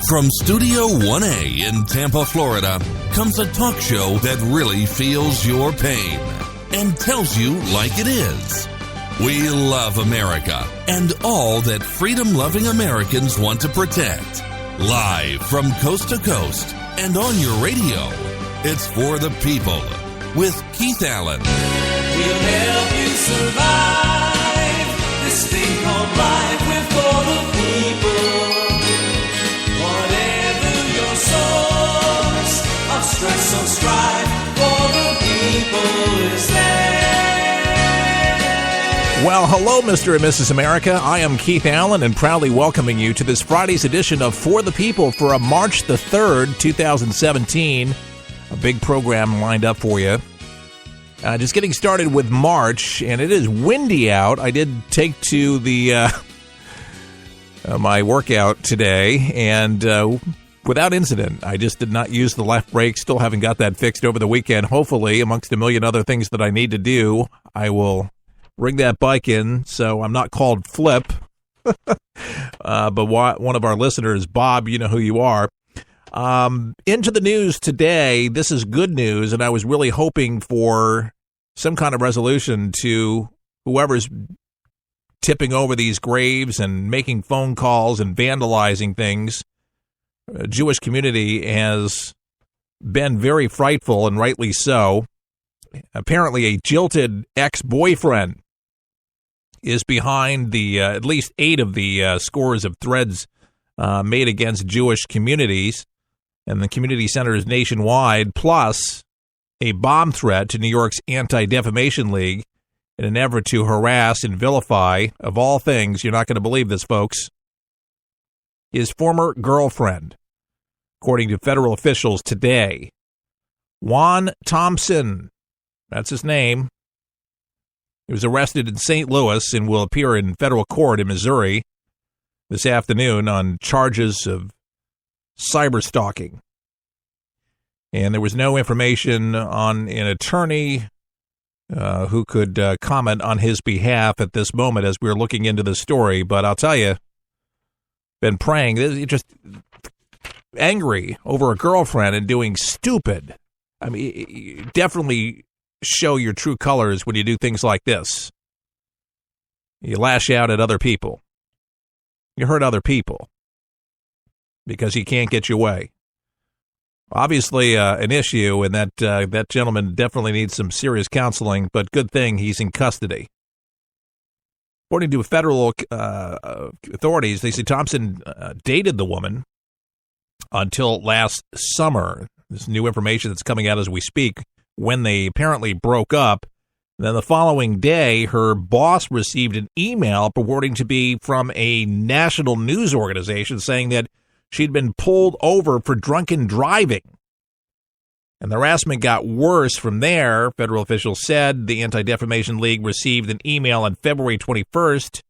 From Studio 1A in Tampa, Florida, comes a talk show that really feels your pain and tells you like it is. We love America and all that freedom-loving Americans want to protect. Live from coast to coast and on your radio, it's For the People with Keith Allen. We'll help you survive this thing called life. We're for the people. Whatever your source of stress or strife, for the people is there. Well, hello, Mr. and Mrs. America. I am Keith Allen and proudly welcoming you to this Friday's edition of For the People for a March the 3rd, 2017. A big program lined up for you. Just getting started with March, and it is windy out. I did take to the my workout today, and without incident. I just did not use the left brake. Still haven't got that fixed over the weekend. Hopefully, amongst a million other things that I need to do, I will bring that bike in so I'm not called Flip. But one of our listeners, Bob, you know who you are. Into the news today, this is good news, and I was really hoping for some kind of resolution to whoever's tipping over these graves and making phone calls and vandalizing things. The Jewish community has been very frightful, and rightly so. Apparently, a jilted ex-boyfriend is behind the at least 8 of the scores of threats made against Jewish communities and the community centers nationwide, plus a bomb threat to New York's Anti-Defamation League in an effort to harass and vilify, of all things, you're not going to believe this, folks, his former girlfriend, according to federal officials today. Juan Thompson, that's his name. He was arrested in St. Louis and will appear in federal court in Missouri this afternoon on charges of cyber stalking. And there was no information on an attorney who could comment on his behalf at this moment as we're looking into the story. But I'll tell you, been praying, just angry over a girlfriend and doing stupid. I mean, you definitely show your true colors when you do things like this. You lash out at other people. You hurt other people because you can't get your way. Obviously, an issue, and that gentleman definitely needs some serious counseling, but good thing he's in custody. According to federal authorities, they say Thompson dated the woman until last summer. This new information that's coming out as we speak, when they apparently broke up. Then the following day, her boss received an email purporting to be from a national news organization saying that she'd been pulled over for drunken driving. And the harassment got worse from there, federal officials said. The Anti-Defamation League received an email on February 21st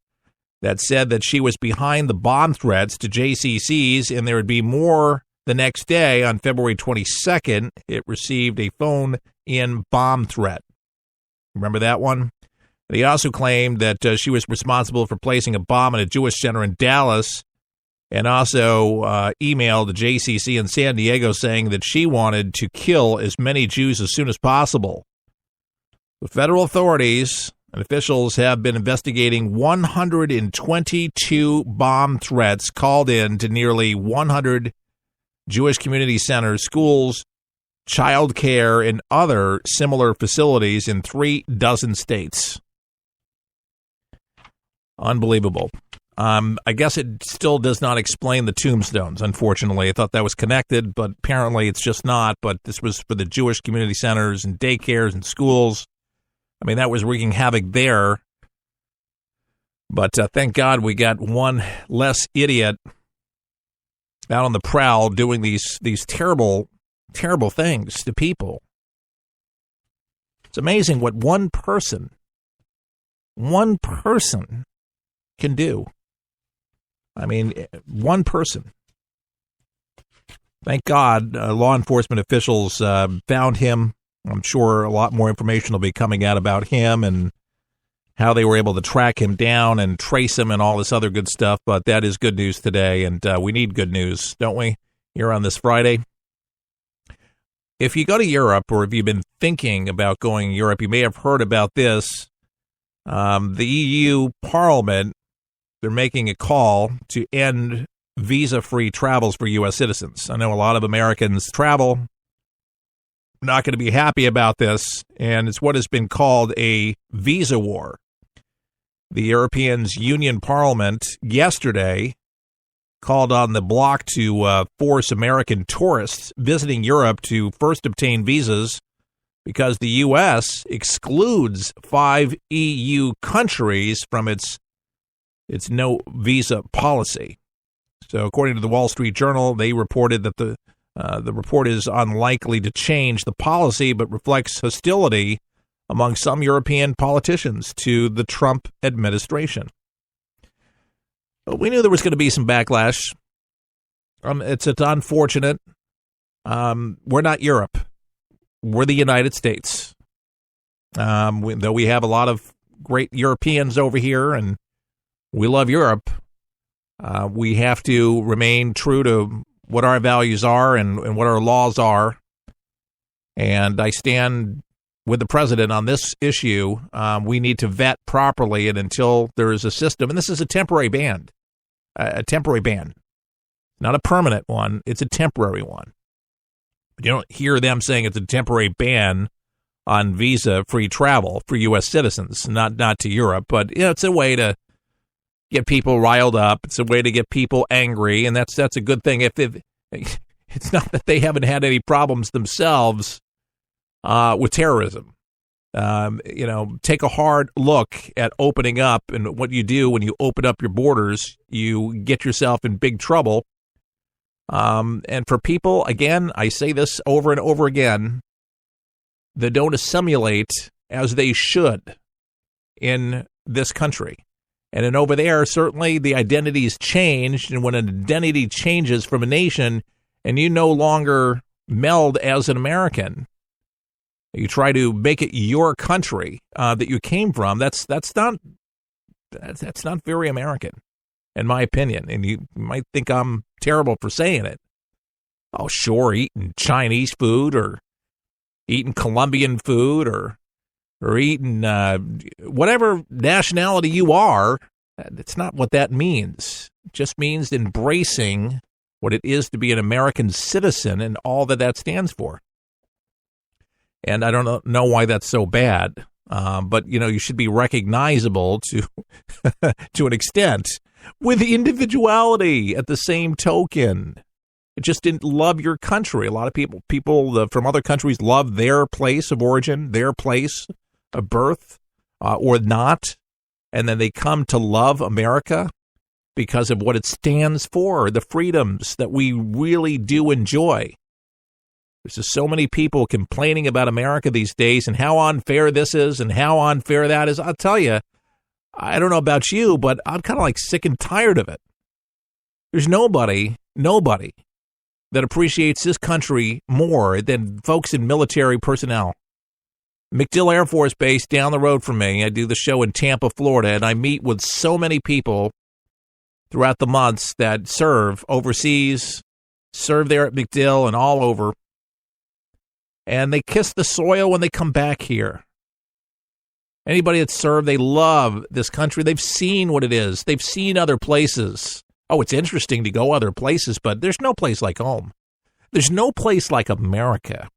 that said that she was behind the bomb threats to JCCs, and there would be more the next day. On February 22nd, it received a phone-in bomb threat. Remember that one? And he also claimed that she was responsible for placing a bomb in a Jewish center in Dallas, and also emailed the JCC in San Diego saying that she wanted to kill as many Jews as soon as possible. The federal authorities and officials have been investigating 122 bomb threats called in to nearly 100 Jewish community centers, schools, child care, and other similar facilities in 36 states. Unbelievable. I guess it still does not explain the tombstones, unfortunately. I thought that was connected, but apparently it's just not. But this was for the Jewish community centers and daycares and schools. I mean, that was wreaking havoc there. But thank God we got one less idiot out on the prowl doing these terrible, terrible things to people. It's amazing what one person can do. I mean, one person. Thank God law enforcement officials found him. I'm sure a lot more information will be coming out about him and how they were able to track him down and trace him and all this other good stuff. But that is good news today, and we need good news, don't we, here on this Friday? If you go to Europe, or if you've been thinking about going to Europe, you may have heard about this. The EU Parliament, they're making a call to end visa-free travels for U.S. citizens. I know a lot of Americans travel, not going to be happy about this, and it's what has been called a visa war. The European Union Parliament yesterday called on the bloc to force American tourists visiting Europe to first obtain visas because the U.S. excludes 5 EU countries from its no visa policy. So according to the Wall Street Journal, they reported that the report is unlikely to change the policy, but reflects hostility among some European politicians to the Trump administration. But we knew there was going to be some backlash. It's unfortunate. We're not Europe. We're the United States. Though we have a lot of great Europeans over here, and we love Europe, we have to remain true to what our values are and what our laws are. And I stand with the president on this issue. We need to vet properly, and until there is a system, and this is a temporary ban, not a permanent one. It's a temporary one. You don't hear them saying it's a temporary ban on visa-free travel for U.S. citizens, not to Europe, but it's a way to get people riled up. It's a way to get people angry, and that's a good thing. It's not that they haven't had any problems themselves with terrorism. Take a hard look at opening up, and what you do when you open up your borders, you get yourself in big trouble. And for people, again, I say this over and over again, that don't assimilate as they should in this country. And then over there, certainly the identity's changed. And when an identity changes from a nation and you no longer meld as an American, you try to make it your country that you came from, that's not very American, in my opinion. And you might think I'm terrible for saying it. Oh, sure, eating Chinese food or eating Colombian food or eating whatever nationality you are, it's not what that means. It just means embracing what it is to be an American citizen and all that stands for. And I don't know why that's so bad, but you should be recognizable to to an extent with individuality at the same token. It just didn't love your country. A lot of people from other countries love their place of origin, their place of birth, or not, and then they come to love America because of what it stands for, the freedoms that we really do enjoy. There's just so many people complaining about America these days and how unfair this is and how unfair that is. I'll tell you, I don't know about you, but I'm kind of like sick and tired of it. There's nobody that appreciates this country more than folks in military personnel. MacDill Air Force Base down the road from me. I do the show in Tampa, Florida, and I meet with so many people throughout the months that serve overseas, serve there at MacDill and all over. And they kiss the soil when they come back here. Anybody that served, they love this country. They've seen what it is. They've seen other places. Oh, it's interesting to go other places, but there's no place like home. There's no place like America.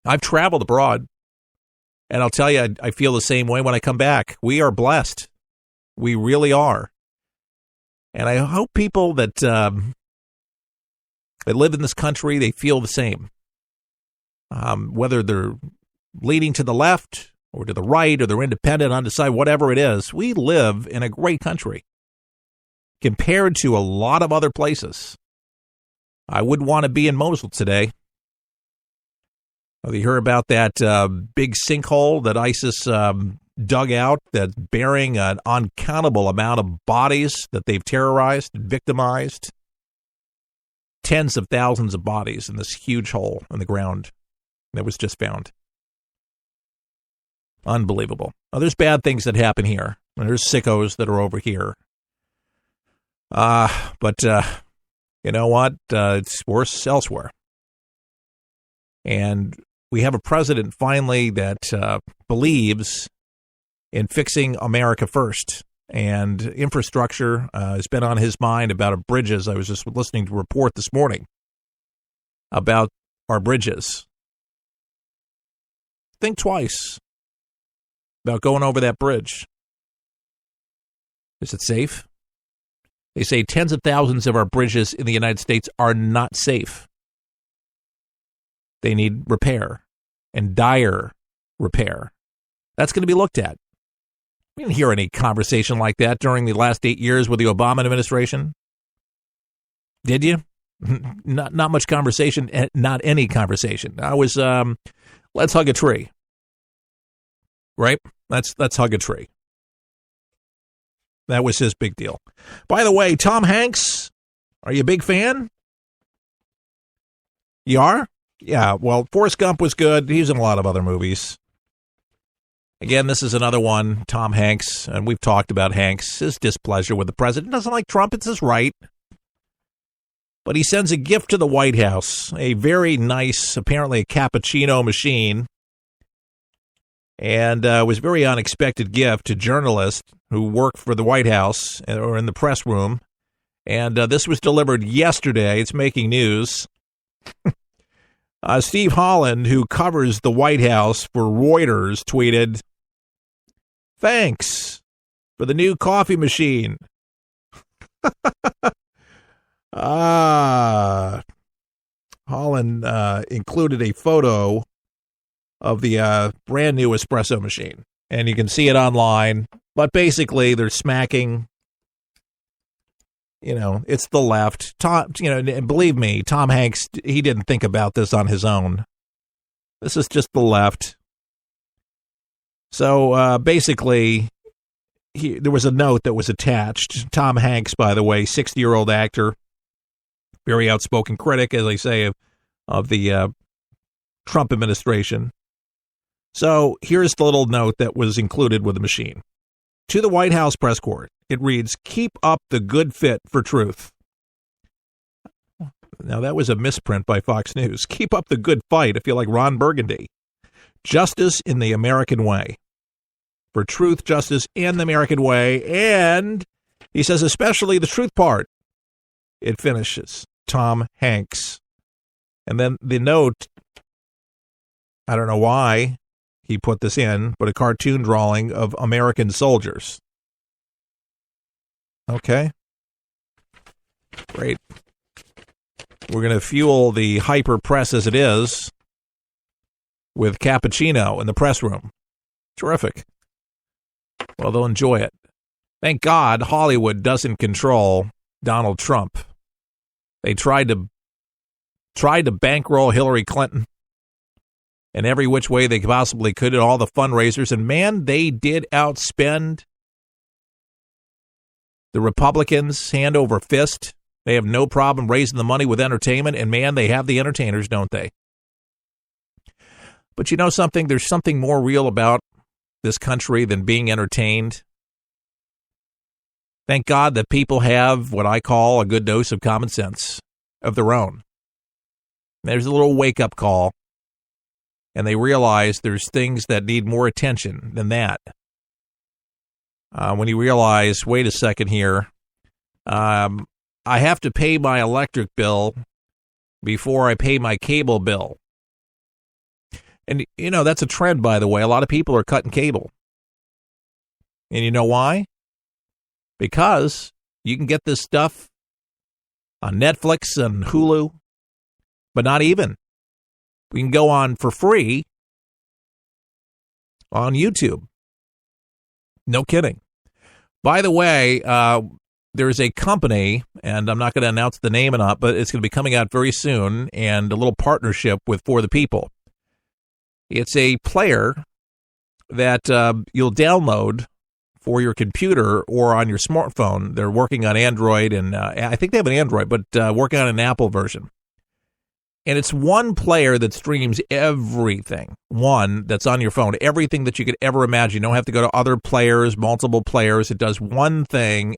I've traveled abroad, and I'll tell you, I feel the same way when I come back. We are blessed. We really are. And I hope people that live in this country, they feel the same. Whether they're leaning to the left or to the right or they're independent, undecided, whatever it is, we live in a great country compared to a lot of other places. I wouldn't want to be in Mosul today. You heard about that big sinkhole that ISIS dug out that's bearing an uncountable amount of bodies that they've terrorized and victimized. Tens of thousands of bodies in this huge hole in the ground that was just found. Unbelievable. Now, there's bad things that happen here. And there's sickos that are over here. But you know what? It's worse elsewhere. And we have a president finally that believes in fixing America first. And infrastructure has been on his mind about bridges. I was just listening to a report this morning about our bridges. Think twice about going over that bridge. Is it safe? They say tens of thousands of our bridges in the United States are not safe. They need repair, and dire repair. That's going to be looked at. We didn't hear any conversation like that during the last 8 years with the Obama administration. Did you? Not much conversation, not any conversation. I was, let's hug a tree. Right? Let's hug a tree. That was his big deal. By the way, Tom Hanks, are you a big fan? You are? Yeah, well, Forrest Gump was good. He was in a lot of other movies. Again, this is another one, Tom Hanks, and we've talked about Hanks, his displeasure with the president. Doesn't like Trump, it's his right. But he sends a gift to the White House, a very nice, apparently a cappuccino machine. And it was a very unexpected gift to journalists who work for the White House or in the press room. And this was delivered yesterday. It's making news. Steve Holland, who covers the White House for Reuters, tweeted, "Thanks for the new coffee machine." Holland included a photo of the brand new espresso machine, and you can see it online. But basically, they're smacking. You know, it's the left. Tom, and believe me, Tom Hanks, he didn't think about this on his own. This is just the left. So basically, there was a note that was attached. Tom Hanks, by the way, 60-year-old actor, very outspoken critic, as I say, of the Trump administration. So here's the little note that was included with the machine. To the White House press corps, it reads, "Keep up the good fit for truth." Now, that was a misprint by Fox News. Keep up the good fight, I feel like Ron Burgundy. Justice in the American way. For truth, justice, and the American way. And he says, especially the truth part. It finishes. Tom Hanks. And then the note, I don't know why he put this in, but a cartoon drawing of American soldiers. Okay. Great. We're going to fuel the hyper press as it is with cappuccino in the press room. Terrific. Well, they'll enjoy it. Thank God Hollywood doesn't control Donald Trump. They tried to bankroll Hillary Clinton in every which way they possibly could at all the fundraisers. And, man, they did outspend the Republicans hand over fist. They have no problem raising the money with entertainment. And, man, they have the entertainers, don't they? But you know something? There's something more real about this country than being entertained. Thank God that people have what I call a good dose of common sense of their own. There's a little wake-up call. And they realize there's things that need more attention than that. When you realize, wait a second here, I have to pay my electric bill before I pay my cable bill. And, that's a trend, by the way. A lot of people are cutting cable. And you know why? Because you can get this stuff on Netflix and Hulu, but not even. We can go on for free on YouTube. No kidding. By the way, there's a company, and I'm not going to announce the name or not, but it's going to be coming out very soon, and a little partnership with For the People. It's a player that you'll download for your computer or on your smartphone. They're working on Android, and I think they have an Android, but working on an Apple version. And it's one player that streams everything. One that's on your phone, everything that you could ever imagine. You don't have to go to other players, multiple players. It does one thing,